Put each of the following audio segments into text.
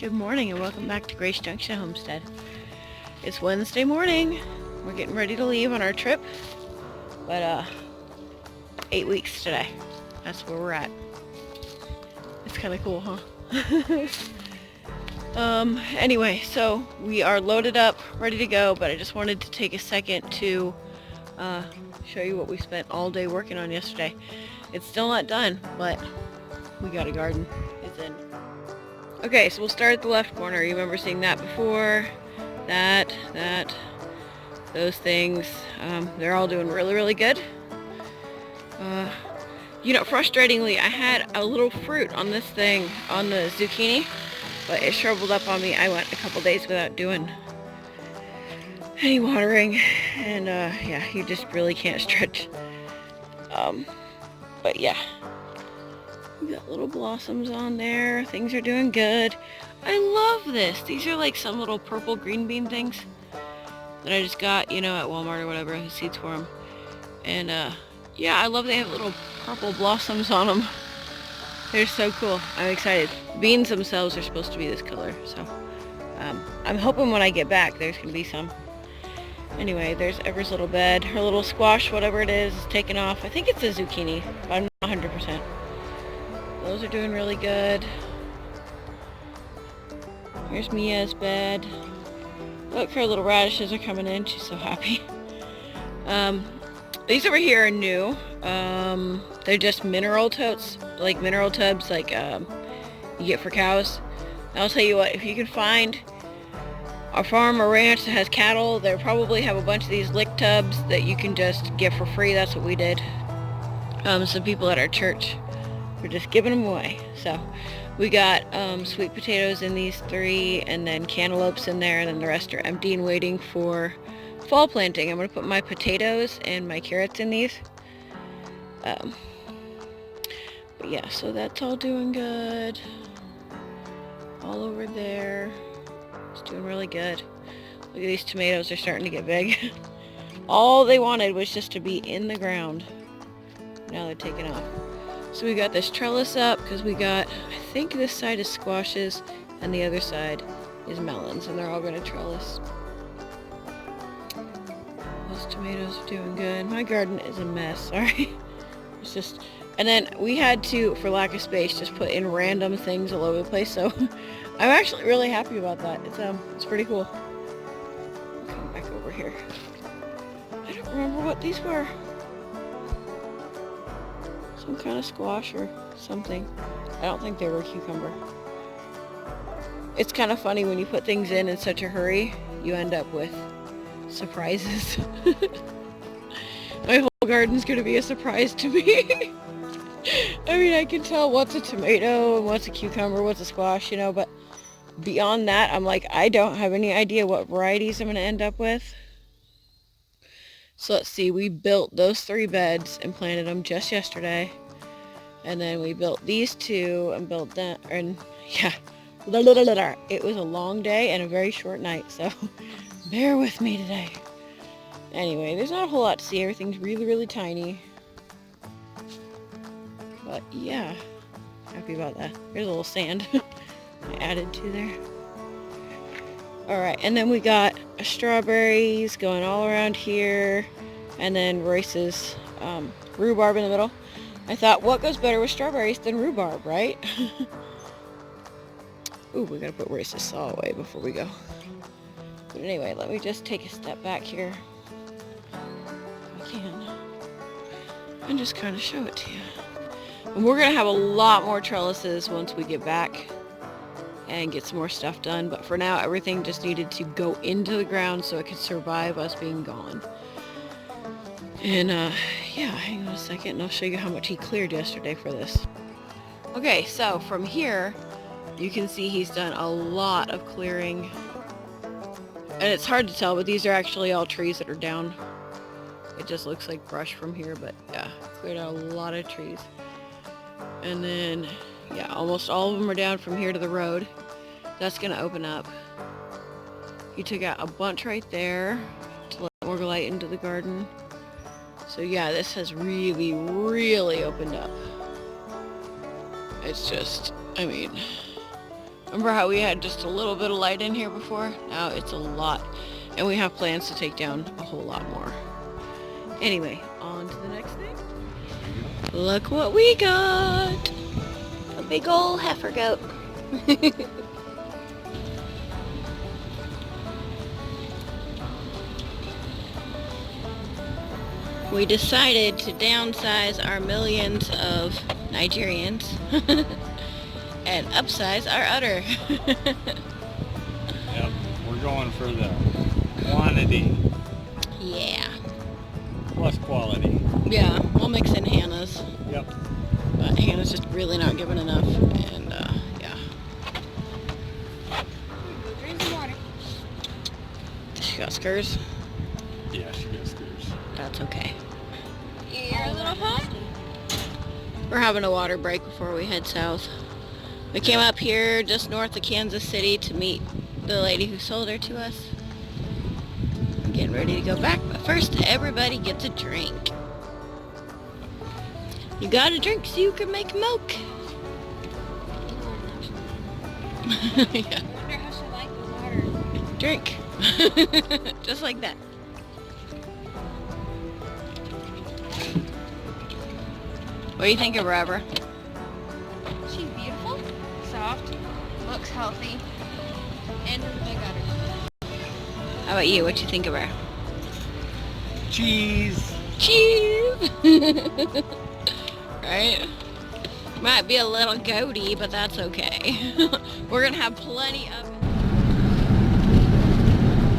Good morning and welcome back to Grace Junction Homestead. It's Wednesday morning. We're getting ready to leave on our trip. But 8 weeks today. That's where we're at. It's kind of cool, huh? Anyway, so we are loaded up, ready to go, but I just wanted to take a second to show you what we spent all day working on yesterday. It's still not done, but we got a garden. It's in. Okay, so we'll start at the left corner. You remember seeing that before? That, those things. They're all doing really, really good. Frustratingly, I had a little fruit on this thing, on the zucchini, but it shriveled up on me. I went a couple days without doing any watering, and you just really can't stretch. But yeah. We got little blossoms on there. Things are doing good. I love this. These are like some little purple green bean things that I just got, at Walmart or whatever, the seeds for them. And I love they have little purple blossoms on them. They're so cool. I'm excited. Beans themselves are supposed to be this color, so I'm hoping when I get back there's going to be some. Anyway, there's Ever's little bed. Her little squash, whatever it is taking off. I think it's a zucchini, but I'm not 100%. Those are doing really good. Here's Mia's bed. Look, her little radishes are coming in. She's so happy. These over here are new. They're just mineral totes, like mineral tubs, like you get for cows. And I'll tell you what, if you can find a farm or ranch that has cattle, they'll probably have a bunch of these lick tubs that you can just get for free. That's what we did. Some people at our church, we're just giving them away. So we got sweet potatoes in these 3, and then cantaloupes in there, and then the rest are empty and waiting for fall planting. I'm going to put my potatoes and my carrots in these. But yeah, so that's all doing good. All over there. It's doing really good. Look at these tomatoes, they're starting to get big. All they wanted was just to be in the ground. Now they're taking off. So we got this trellis up because we got, I think this side is squashes and the other side is melons, and they're all going to trellis. Those tomatoes are doing good. My garden is a mess, sorry. It's just, and then we had to, for lack of space, just put in random things all over the place, so I'm actually really happy about that. It's pretty cool. Come back over here. I don't remember what these were. Some kind of squash or something. I don't think they were cucumber. It's kind of funny when you put things in such a hurry, you end up with surprises. My whole garden's going to be a surprise to me. I mean, I can tell what's a tomato and what's a cucumber, what's a squash, but beyond that, I'm like, I don't have any idea what varieties I'm going to end up with. So let's see, we built those 3 beds and planted them just yesterday. And then we built these 2 and built that, and yeah. It was a long day and a very short night, so bear with me today. Anyway, there's not a whole lot to see. Everything's really, really tiny. But yeah, happy about that. There's a little sand I added to there. Alright, and then we got strawberries going all around here, and then Royce's rhubarb in the middle. I thought, what goes better with strawberries than rhubarb, right? Ooh, we gotta put Royce's saw away before we go. But anyway, let me just take a step back here, if I can, and just kind of show it to you. And we're gonna have a lot more trellises once we get back and get some more stuff done, but for now everything just needed to go into the ground so it could survive us being gone. And hang on a second and I'll show you how much he cleared yesterday for this. Okay, so from here you can see he's done a lot of clearing, and it's hard to tell, but these are actually all trees that are down. It just looks like brush from here, but yeah, cleared out a lot of trees. And then almost all of them are down from here to the road. That's gonna open up. He took out a bunch right there to let more light into the garden. So yeah, this has really, really opened up. It's just, I mean, Remember how we had just a little bit of light in here before? Now it's a lot. And we have plans to take down a whole lot more. Anyway, on to the next thing. Look what we got! A big ol' heifer goat. We decided to downsize our millions of Nigerians and upsize our udder. Yep, we're going for the quantity. Yeah. Plus quality. Yeah, we'll mix in Hannah's. Yep. But Hannah's just really not giving enough, and yeah. Drink some water. She got scurs. Yeah, she gets screws. That's okay. You're a little hot? We're having a water break before we head south. We came up here just north of Kansas City to meet the lady who sold her to us. I'm getting ready to go back, but first everybody gets a drink. You gotta drink so you can make milk. Yeah. I wonder how she liked the water. Drink. Just like that. What do you think of Rubber? She's beautiful, soft, looks healthy, and has a big udder. How about you? What you think of her? Cheese! Cheese! Right? Might be a little goaty, but that's okay. We're gonna have plenty of it.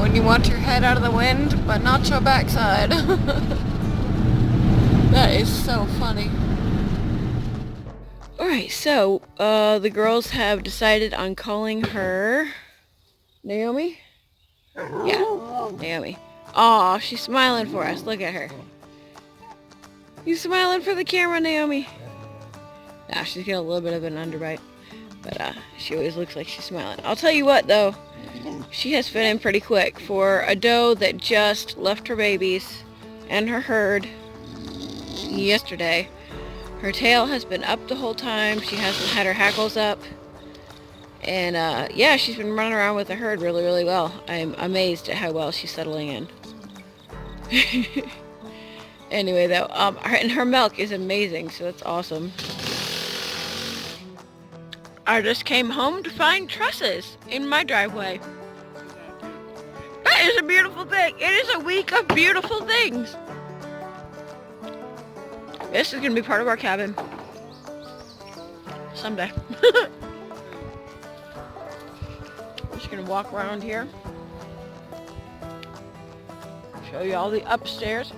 When you want your head out of the wind, but not your backside. That is so funny. Alright, so, the girls have decided on calling her Naomi? Yeah, Naomi. Aw, she's smiling for us. Look at her. You smiling for the camera, Naomi? Nah, she's got a little bit of an underbite. But, she always looks like she's smiling. I'll tell you what, though. She has fit in pretty quick for a doe that just left her babies and her herd yesterday. Her tail has been up the whole time. She hasn't had her hackles up. And, yeah, she's been running around with the herd really, really well. I'm amazed at how well she's settling in. Anyway, though, and her milk is amazing, so that's awesome. I just came home to find trusses in my driveway. That is a beautiful thing. It is a week of beautiful things. This is going to be part of our cabin. Someday. I'm just going to walk around here. Show you all the upstairs.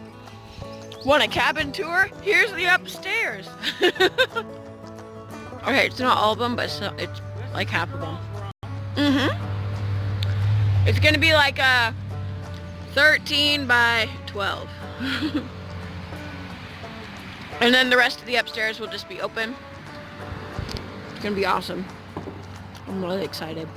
Want a cabin tour? Here's the upstairs. Okay, it's not all of them, but it's like half of them. It's going to be like a 13 by 12. And then the rest of the upstairs will just be open. It's gonna be awesome. I'm really excited.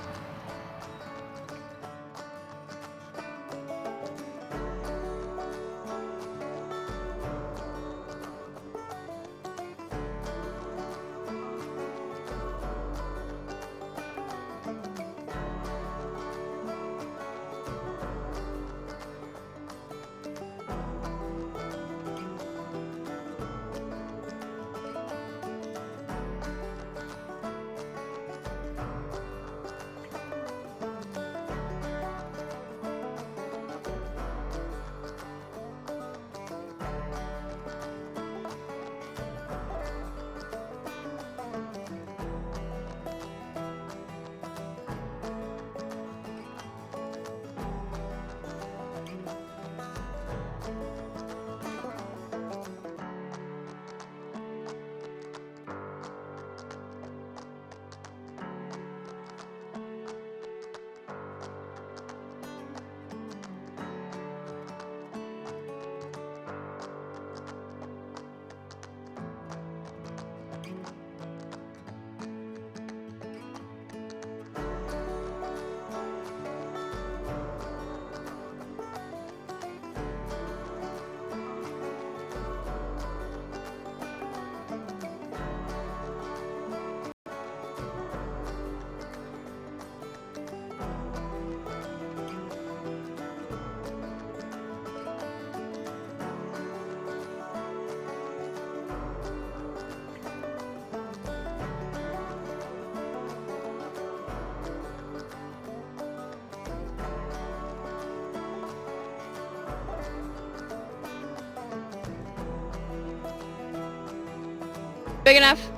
Big enough?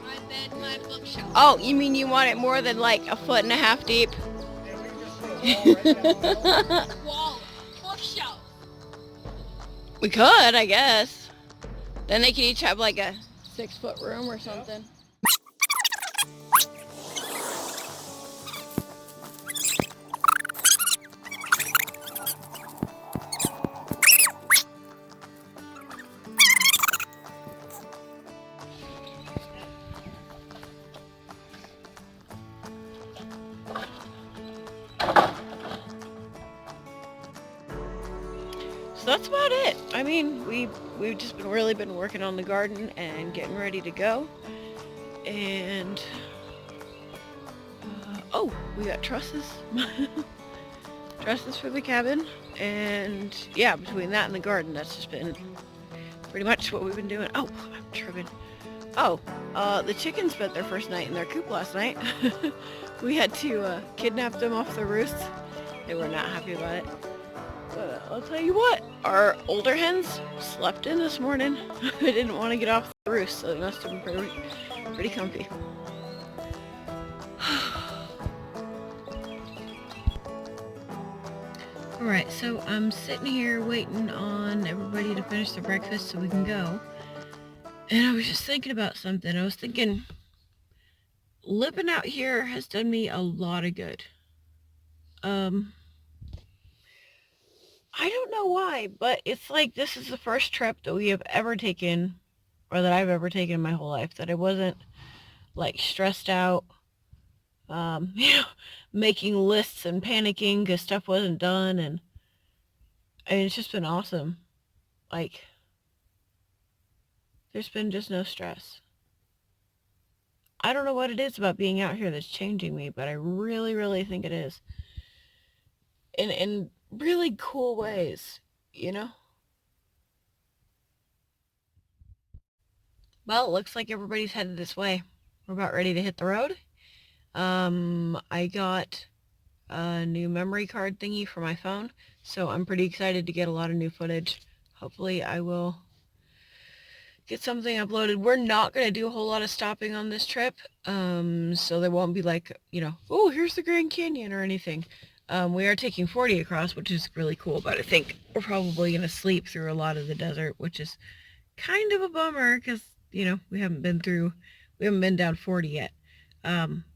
My bed, my bookshelf. Oh, you mean you want it more than like 1.5 feet deep? Wall, bookshelf. We could, I guess. Then they could each have like a 6-foot room or something. So that's about it. I mean, we've just really been working on the garden and getting ready to go. And oh, we got trusses. Trusses for the cabin. And yeah, between that and the garden, that's just been pretty much what we've been doing. Oh, I'm tripping. Oh, the chickens spent their first night in their coop last night. We had to kidnap them off the roost. They were not happy about it. But I'll tell you what, our older hens slept in this morning. They didn't want to get off the roost, so they must have been pretty comfy. Alright, so I'm sitting here waiting on everybody to finish their breakfast so we can go. And I was just thinking about something. I was thinking, living out here has done me a lot of good. I don't know why, but it's like this is the first trip that we have ever taken, or that I've ever taken in my whole life, that I wasn't like stressed out, making lists and panicking because stuff wasn't done, and it's just been awesome. Like, there's been just no stress. I don't know what it is about being out here that's changing me, but I really, really think it is. In really cool ways, you know? Well, it looks like everybody's headed this way. We're about ready to hit the road. I got a new memory card thingy for my phone, so I'm pretty excited to get a lot of new footage. Hopefully I will get something uploaded. We're not going to do a whole lot of stopping on this trip, so there won't be like, oh, here's the Grand Canyon or anything. We are taking 40 across, which is really cool, but I think we're probably going to sleep through a lot of the desert, which is kind of a bummer because, we haven't been down 40 yet.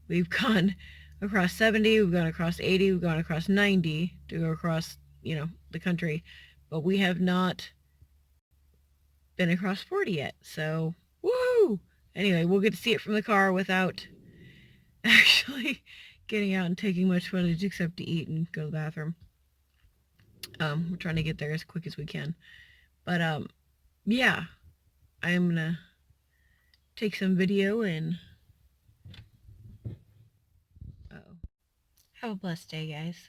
We've gone across 70, we've gone across 80, we've gone across 90 to go across, the country, but we have not been across 40 yet, so woohoo! Anyway, we'll get to see it from the car without actually getting out and taking much footage except to eat and go to the bathroom. We're trying to get there as quick as we can. But, yeah, I'm gonna take some video and have a blessed day, guys.